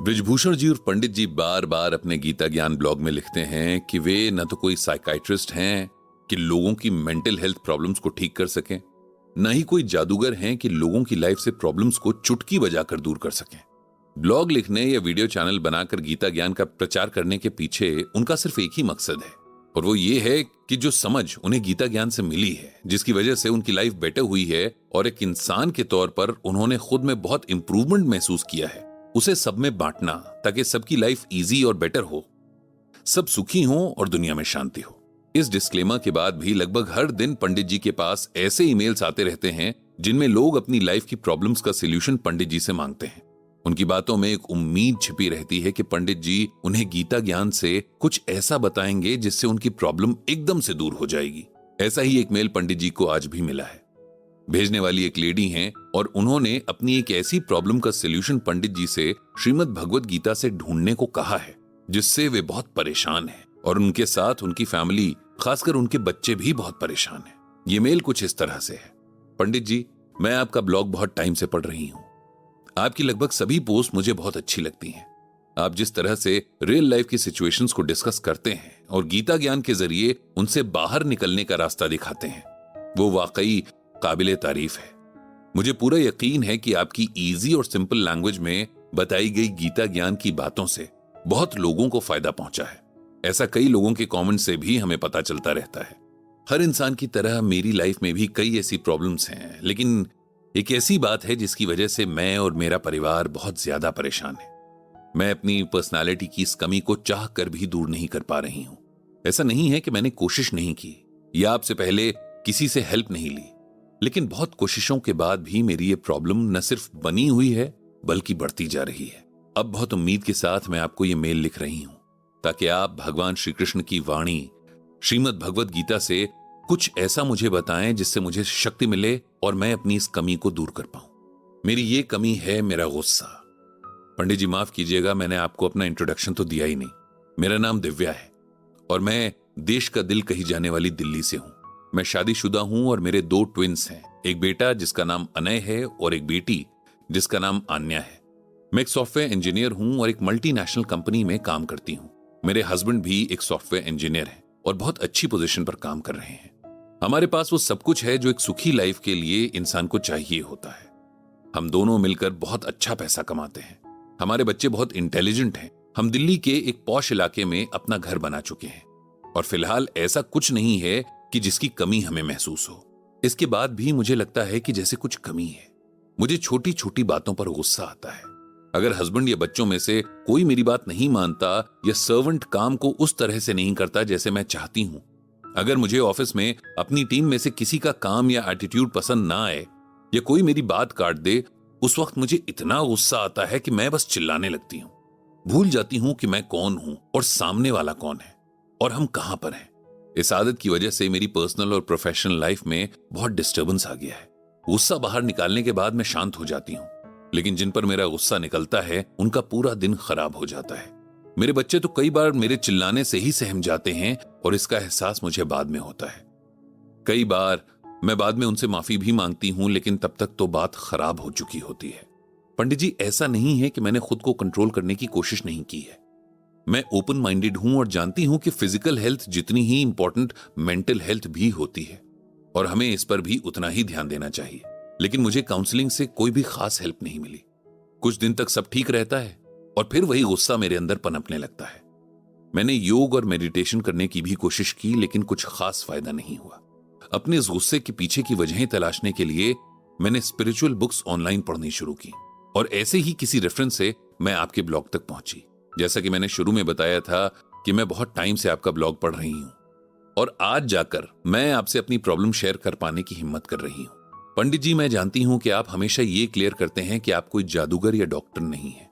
ब्रिजभूषण जी और पंडित जी बार बार अपने गीता ज्ञान ब्लॉग में लिखते हैं कि वे न तो कोई साइकाइट्रिस्ट हैं कि लोगों की मेंटल हेल्थ प्रॉब्लम्स को ठीक कर सकें, न ही कोई जादूगर हैं कि लोगों की लाइफ से प्रॉब्लम्स को चुटकी बजाकर दूर कर सकें। ब्लॉग लिखने या वीडियो चैनल बनाकर गीता ज्ञान का प्रचार करने के पीछे उनका सिर्फ एक ही मकसद है, और वो ये है कि जो समझ उन्हें गीता ज्ञान से मिली है, जिसकी वजह से उनकी लाइफ बेटर हुई है और एक इंसान के तौर पर उन्होंने खुद में बहुत इंप्रूवमेंट महसूस किया है, उसे सब में बांटना ताकि सबकी लाइफ इजी और बेटर हो, सब सुखी हो और दुनिया में शांति हो। इस डिस्क्लेमर के बाद भी लगभग हर दिन पंडित जी के पास ऐसे ईमेल्स आते रहते हैं जिनमें लोग अपनी लाइफ की प्रॉब्लम्स का सॉल्यूशन पंडित जी से मांगते हैं। उनकी बातों में एक उम्मीद छिपी रहती है कि पंडित जी उन्हें गीता ज्ञान से कुछ ऐसा बताएंगे जिससे उनकी प्रॉब्लम एकदम से दूर हो जाएगी। ऐसा ही एक मेल पंडित जी को आज भी मिला है। भेजने वाली एक लेडी हैं और उन्होंने अपनी एक ऐसी प्रॉब्लम का सॉल्यूशन पंडित जी से श्रीमद् भगवत गीता से ढूंढने को कहा है जिससे वे बहुत परेशान हैं, और उनके साथ उनकी फैमिली, खासकर उनके बच्चे भी बहुत परेशान हैं। ये मेल कुछ इस तरह से है। पंडित जी, मैं आपका ब्लॉग बहुत टाइम से पढ़ रही हूं। आपकी लगभग सभी पोस्ट मुझे बहुत अच्छी लगती हैं। आप जिस तरह से रियल लाइफ की सिचुएशंस को डिस्कस करते हैं और गीता ज्ञान के जरिए उनसे बाहर निकलने का रास्ता दिखाते हैं, वो वाकई काबिले तारीफ है। मुझे पूरा यकीन है कि आपकी इजी और सिंपल लैंग्वेज में बताई गई गीता ज्ञान की बातों से बहुत लोगों को फायदा पहुंचा है। ऐसा कई लोगों के कमेंट से भी हमें पता चलता रहता है। हर इंसान की तरह मेरी लाइफ में भी कई ऐसी प्रॉब्लम्स हैं, लेकिन एक ऐसी बात है जिसकी वजह से मैं और मेरा परिवार बहुत ज्यादा परेशान है। मैं अपनी पर्सनालिटी की इस कमी को चाह कर भी दूर नहीं कर पा रही हूं। ऐसा नहीं है कि मैंने कोशिश नहीं की या आपसे पहले किसी से हेल्प नहीं ली, लेकिन बहुत कोशिशों के बाद भी मेरी ये प्रॉब्लम न सिर्फ बनी हुई है बल्कि बढ़ती जा रही है। अब बहुत उम्मीद के साथ मैं आपको ये मेल लिख रही हूं ताकि आप भगवान श्री कृष्ण की वाणी श्रीमद् भगवत गीता से कुछ ऐसा मुझे बताएं जिससे मुझे शक्ति मिले और मैं अपनी इस कमी को दूर कर पाऊं। मेरी ये कमी है मेरा गुस्सा। पंडित जी माफ कीजिएगा, मैंने आपको अपना इंट्रोडक्शन तो दिया ही नहीं। मेरा नाम दिव्या है और मैं देश का दिल कही जाने वाली दिल्ली से हूं। मैं शादीशुदा हूं और मेरे 2 ट्विंस हैं, एक बेटा जिसका नाम अनय है और एक बेटी जिसका नाम आन्या है। मैं एक सॉफ्टवेयर इंजीनियर हूं और एक मल्टीनेशनल कंपनी में काम करती हूं। मेरे हस्बैंड भी एक सॉफ्टवेयर इंजीनियर हैं और बहुत अच्छी पोजीशन पर काम कर रहे हैं। हमारे पास वो सब कुछ है जो एक सुखी लाइफ के लिए इंसान को चाहिए होता है। हम दोनों मिलकर बहुत अच्छा पैसा कमाते हैं। हमारे बच्चे बहुत इंटेलिजेंट हैं। हम दिल्ली के एक पॉश इलाके में अपना घर बना चुके हैं और फिलहाल ऐसा कुछ नहीं है कि जिसकी कमी हमें महसूस हो। इसके बाद भी मुझे लगता है कि जैसे कुछ कमी है। मुझे छोटी छोटी बातों पर गुस्सा आता है। अगर हस्बैंड या बच्चों में से कोई मेरी बात नहीं मानता या सर्वेंट काम को उस तरह से नहीं करता जैसे मैं चाहती हूं, अगर मुझे ऑफिस में अपनी टीम में से किसी का काम या एटीट्यूड पसंद ना आए या कोई मेरी बात काट दे, उस वक्त मुझे इतना गुस्सा आता है कि मैं बस चिल्लाने लगती हूं। भूल जाती हूं कि मैं कौन हूं और सामने वाला कौन है और हम कहां पर हैं। इस आदत की वजह से मेरी पर्सनल और प्रोफेशनल लाइफ में बहुत डिस्टर्बेंस आ गया है। गुस्सा बाहर निकालने के बाद मैं शांत हो जाती हूं, लेकिन जिन पर मेरा गुस्सा निकलता है उनका पूरा दिन खराब हो जाता है। मेरे बच्चे तो कई बार मेरे चिल्लाने से ही सहम जाते हैं और इसका एहसास मुझे बाद में होता है। कई बार मैं बाद में उनसे माफी भी मांगती हूं, लेकिन तब तक तो बात खराब हो चुकी होती है। पंडित जी, ऐसा नहीं है कि मैंने खुद को कंट्रोल करने की कोशिश नहीं की है। मैं ओपन माइंडेड हूं और जानती हूं कि फिजिकल हेल्थ जितनी ही इंपॉर्टेंट मेंटल हेल्थ भी होती है और हमें इस पर भी उतना ही ध्यान देना चाहिए। लेकिन मुझे काउंसलिंग से कोई भी खास हेल्प नहीं मिली। कुछ दिन तक सब ठीक रहता है और फिर वही गुस्सा मेरे अंदर पनपने लगता है। मैंने योग और मेडिटेशन करने की भी कोशिश की, लेकिन कुछ खास फायदा नहीं हुआ। अपने इस गुस्से के पीछे की वजहें तलाशने के लिए मैंने स्पिरिचुअल बुक्स ऑनलाइन पढ़नी शुरू की और ऐसे ही किसी रेफरेंस से मैं आपके ब्लॉग तक पहुंची। जैसा कि मैंने शुरू में बताया था कि मैं बहुत टाइम से आपका ब्लॉग पढ़ रही हूं और आज जाकर मैं आपसे अपनी प्रॉब्लम शेयर कर पाने की हिम्मत कर रही हूं। पंडित जी, मैं जानती हूं कि आप हमेशा ये क्लियर करते हैं कि आप कोई जादूगर या डॉक्टर नहीं है,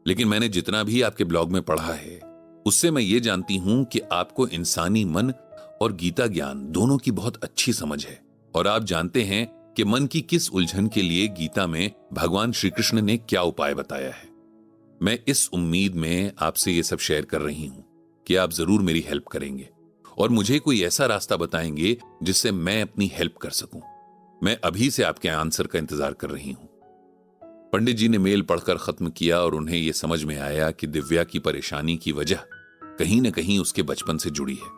लेकिन मैंने जितना भी आपके ब्लॉग में पढ़ा है उससे मैं ये जानती हूं कि आपको इंसानी मन और गीता ज्ञान दोनों की बहुत अच्छी समझ है और आप जानते हैं कि मन की किस उलझन के लिए गीता में भगवान श्री कृष्ण ने क्या उपाय बताया है। मैं इस उम्मीद में आपसे ये सब शेयर कर रही हूं कि आप जरूर मेरी हेल्प करेंगे और मुझे कोई ऐसा रास्ता बताएंगे जिससे मैं अपनी हेल्प कर सकूं। मैं अभी से आपके आंसर का इंतजार कर रही हूं। पंडित जी ने मेल पढ़कर खत्म किया और उन्हें यह समझ में आया कि दिव्या की परेशानी की वजह कहीं न कहीं उसके बचपन से जुड़ी है।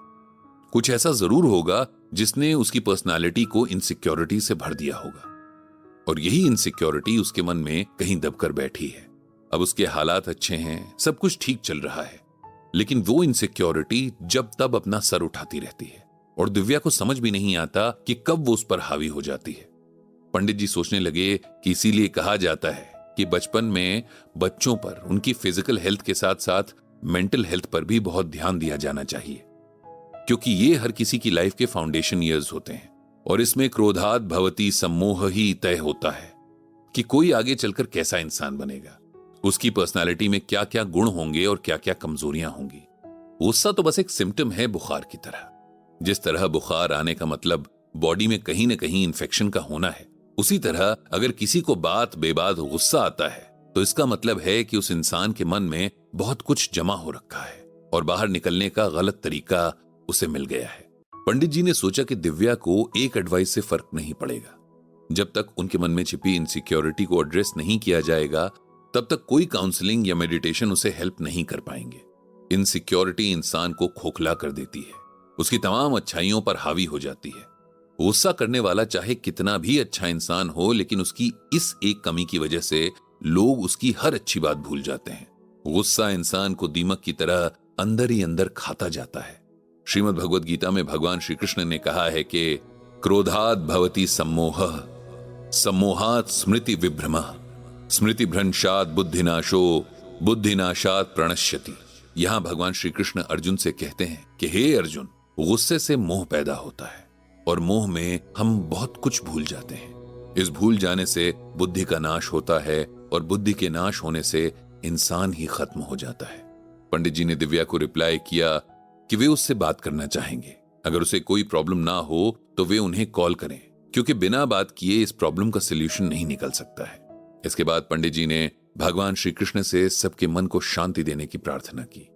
कुछ ऐसा जरूर होगा जिसने उसकी पर्सनालिटी को इनसिक्योरिटी से भर दिया होगा और यही इनसिक्योरिटी उसके मन में कहीं दबकर बैठी है। अब उसके हालात अच्छे हैं, सब कुछ ठीक चल रहा है, लेकिन वो इनसिक्योरिटी जब तब अपना सर उठाती रहती है और दिव्या को समझ भी नहीं आता कि कब वो उस पर हावी हो जाती है। पंडित जी सोचने लगे कि इसीलिए कहा जाता है कि बचपन में बच्चों पर उनकी फिजिकल हेल्थ के साथ साथ मेंटल हेल्थ पर भी बहुत ध्यान दिया जाना चाहिए, क्योंकि ये हर किसी की लाइफ के फाउंडेशन ईयर्स होते हैं और इसमें क्रोधात भवति सम्मोह ही तय होता है कि कोई आगे चलकर कैसा इंसान बनेगा, उसकी पर्सनालिटी में क्या क्या गुण होंगे और क्या क्या कमजोरियां होंगी। गुस्सा तो बस एक सिम्टम है बुखार की तरह। जिस तरह बुखार आने का मतलब बॉडी में कहीं न कहीं इंफेक्शन का होना है, उसी तरह अगर किसी को बात बेबाद गुस्सा आता है तो इसका मतलब है कि उस इंसान के मन में बहुत कुछ जमा हो रखा है और बाहर निकलने का गलत तरीका उसे मिल गया है। पंडित जी ने सोचा कि दिव्या को एक एडवाइस से फर्क नहीं पड़ेगा। जब तक उनके मन में छिपी इनसिक्योरिटी को एड्रेस नहीं किया जाएगा, तब तक कोई काउंसलिंग या मेडिटेशन उसे हेल्प नहीं कर पाएंगे। इनसिक्योरिटी इंसान को खोखला कर देती है, उसकी तमाम अच्छाइयों पर हावी हो जाती है। गुस्सा करने वाला चाहे कितना भी अच्छा इंसान हो, लेकिन उसकी इस एक कमी की वजह से लोग उसकी हर अच्छी बात भूल जाते हैं। गुस्सा इंसान को दीमक की तरह अंदर ही अंदर खाता जाता है। श्रीमद् भगवद गीता में भगवान श्री कृष्ण ने कहा है कि क्रोधात भवति सम्मोहः, सम्मोहात् स्मृति विभ्रमः, स्मृति भ्रंशात् बुद्धिनाशो, बुद्धिनाशात् प्रणश्यति। यहां भगवान श्री कृष्ण अर्जुन से कहते हैं कि हे अर्जुन, गुस्से से मोह पैदा होता है और मोह में हम बहुत कुछ भूल जाते हैं। इस भूल जाने से बुद्धि का नाश होता है और बुद्धि के नाश होने से इंसान ही खत्म हो जाता है। पंडित जी ने दिव्या को रिप्लाई किया कि वे उससे बात करना चाहेंगे। अगर उसे कोई प्रॉब्लम ना हो तो वे उन्हें कॉल करें, क्योंकि बिना बात किए इस प्रॉब्लम का सलूशन नहीं निकल सकता है। इसके बाद पंडित जी ने भगवान श्री कृष्ण से सबके मन को शांति देने की प्रार्थना की।